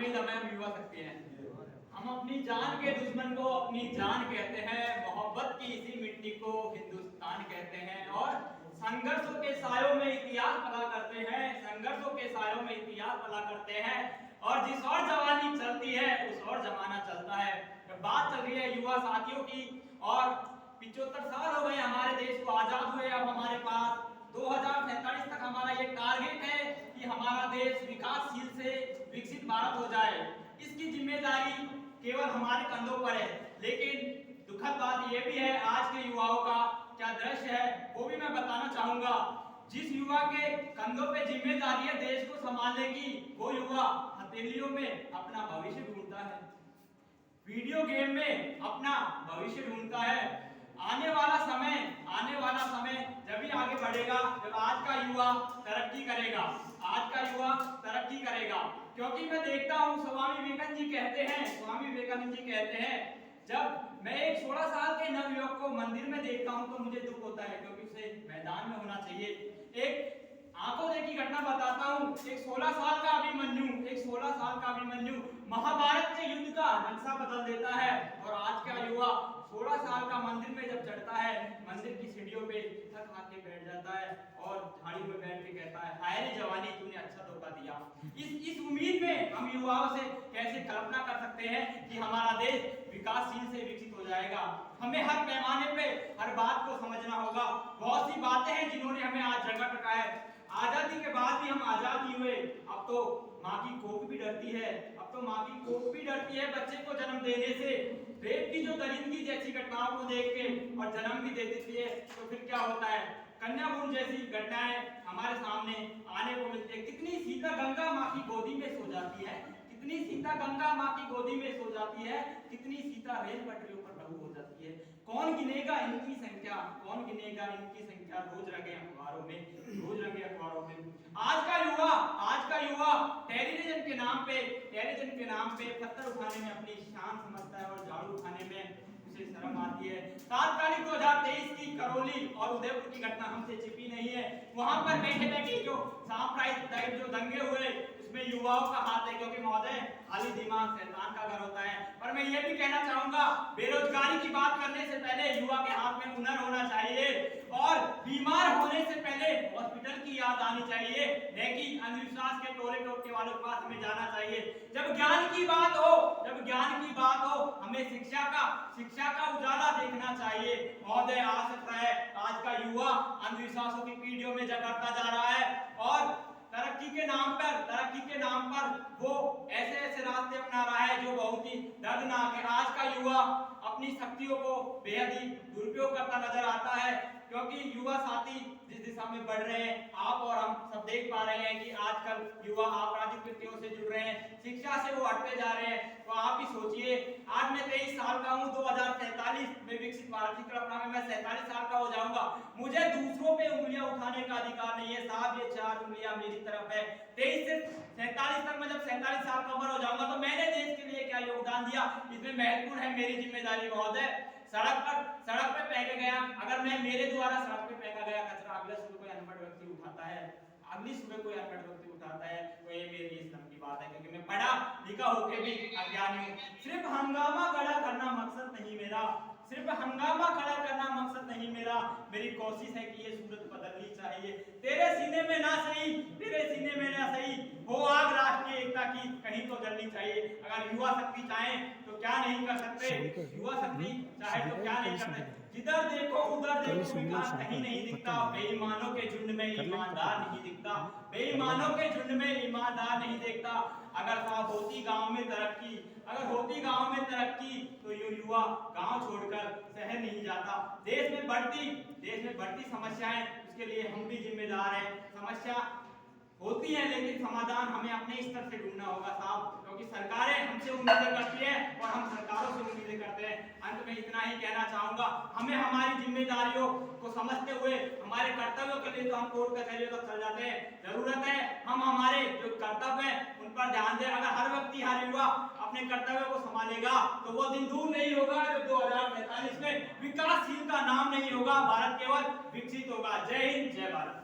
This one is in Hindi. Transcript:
हामिद अमैम युवा शक्ति हैं। हम अपनी जान के दुश्मन को अपनी जान कहते हैं, मोहब्बत की इसी मिट्टी को हिंदुस्तान कहते हैं और संघर्षों के सायों में इतिहास पला करते हैं, संघर्षों के सायों में इतिहास पला करते हैं और जिस और जवानी चलती है उस और जमाना चलता है। बात चल रही है युवा साथियों की और 75 साल हो गए हमारे देश को आजाद हुए। अब हमारे पास 2047 तक हमारा ये टारगेट है कि हमारा देश विकासशील से विकसित भारत हो जाए। इसकी जिम्मेदारी केवल हमारे कंधों पर है, लेकिन दुखद बात यह भी है आज के युवाओं का क्या दृश्य है वो भी मैं बताना चाहूंगा। जिस युवा के कंधों पे जिम्मेदारी है देश को संभालने की, वो युवा हथेलियों में अपना भविष्य ढूंढता है, वीडियो गेम में अपना भविष्य ढूंढता है। आने वाला समय जब भी आगे बढ़ेगा जब आज का युवा तरक्की करेगा, आज का युवा तरक्की करेगा। क्योंकि मैं देखता हूँ स्वामी विवेकानंद जी कहते हैं जब मैं एक 16 साल के नवयुवक को मंदिर में देखता हूँ तो मुझे दुख होता है, क्योंकि उसे मैदान में होना चाहिए। एक आंखों देखी घटना बताता हूँ, एक 16 साल का अभिमन्यु महाभारत के युद्ध का नक्शा बदल देता है और आज का युवा 16 साल का मंदिर में जब चढ़ता है, मंदिर की सीढ़ियों पे थक हाथ के बैठ जाता है और झाड़ी में बैठ के कहता है, हाय रे जवानी तूने अच्छा धोखा दिया। इस उम्मीद में हम युवाओं से कैसे कल्पना कर सकते हैं कि हमारा देश विकासशील से विकसित हो जाएगा। हमें हर पैमाने पे हर बात को समझना होगा। बहुत सी बातें हैं जिन्होंने हमें आज जगह रखा है। आजादी के बाद भी हम आजाद नहीं हुए। अब तो माँ की कोख भी डरती है, बच्चे को जन्म देने से। रेप की जो दरिंदगी जैसी घटनाओं को देख के और जन्म भी दे देती है तो फिर क्या होता है, कन्या भ्रूण जैसी घटनाएं हमारे सामने आने को मिलती है। कितनी सीता गंगा माँ की गोदी में सो जाती है, कितनी सीता रेल पटरियों पर लहू हो जाती है। कौन गिनेगा इनकी संख्या, रोज रंगे अखबारों में। आज का युवा टेररिज्म के नाम पे पत्थर उठाने में अपनी शान समझता है और झाड़ू उठाने में उसे शर्म आती है। तात्कालिक 2023 की करौली और उदयपुर की घटना हमसे छिपी नहीं है। वहां पर बैठे जो सांप्रदायिक जो दंगे हुए उसमें युवाओं का हाथ है, क्योंकि महोदय खाली दिमाग शैतान का घर होता है। पर मैं ये भी कहना चाहूंगा, बेरोजगारी की बात करने से पहले युवा के हाथ में हुनर होना चाहिए और बीमार होने से पहले हॉस्पिटल की याद आनी चाहिए, नहीं कि अंधविश्वास के टोले टोटके वालों के पास हमें जाना चाहिए। जब ज्ञान की बात हो हमें शिक्षा का उजाला देखना चाहिए। महोदय आज का युवा अंधविश्वासों की पीढ़ियों में जकड़ता जा रहा है और तरक्की के नाम पर वो ऐसे रास्ते अपना रहा है जो बहुत ही दर्दनाक है। आज का युवा अपनी शक्तियों को बेहद ही दुरुपयोग करता नजर आता है, क्योंकि युवा साथी जिस दिशा में बढ़ रहे हैं, आप और हम सब देख पा रहे हैं कि आजकल युवा आपराधिक कृत्यों से जुड़ रहे हैं, शिक्षा से वो हटते जा रहे हैं। तो आप ही सोचिए, आज मैं 23 साल का हूँ, 2047 में विकसित भारत की कल्पना में मैं 47 साल का हो जाऊंगा। मुझे दूसरों पे उंगलियां उठाने का अधिकार नहीं है साहब, ये 4 उंगलियां मेरी तरफ है। 23 से 47 तक मैं जब 47 साल का उम्र हो जाऊंगा तो मैंने देश के लिए क्या योगदान दिया, इसमें महत्वपूर्ण है मेरी जिम्मेदारी। महोदय सड़क पे फेंका गया, अगर मैं मेरे द्वारा सड़क पे फेंका गया कचरा अगले सुबह कोई अनपढ़ व्यक्ति उठाता है, तो ये मेरे लिए शर्म की बात है, क्योंकि मैं पढ़ा लिखा होकर भी अज्ञानी हूँ। सिर्फ हंगामा खड़ा करना मकसद नहीं मेरा, मेरी कोशिश है कि ये सूरत बदलनी चाहिए। तेरे सीने में ना सही हो आग राष्ट्रीय एकता की कहीं तो जलनी चाहिए। अगर युवा शक्ति चाहे तो क्या नहीं कर सकते, जिधर देखो उधर देखो विकास कहीं नहीं दिखता। बेईमानों के झुंड में ईमानदार नहीं दिखता। अगर होती गांव में तरक्की तो युवा गांव छोड़कर शहर नहीं जाता। देश में बढ़ती समस्याएं, उसके लिए हम भी जिम्मेदार हैं। समस्या होती है लेकिन समाधान हमें अपने स्तर से ढूंढना होगा साहब, क्योंकि सरकारें हमसे उम्मीदें करती हैं और हम सरकारों से उम्मीदें करते हैं। अंत में इतना ही कहना चाहूंगा, हमें हमारी जिम्मेदारियों को समझते हुए हमारे कर्तव्यों के लिए तो हम कोर्ट कचहरियों तक चल जाते हैं। जरूरत है हम हमारे जो कर्तव्य हैं उन पर ध्यान दें। अगर हर युवा अपने कर्तव्यों को संभालेगा तो वो दिन दूर नहीं होगा जब 2047 में विकासशील का नाम नहीं होगा, भारत केवल विकसित होगा। जय हिंद, जय भारत।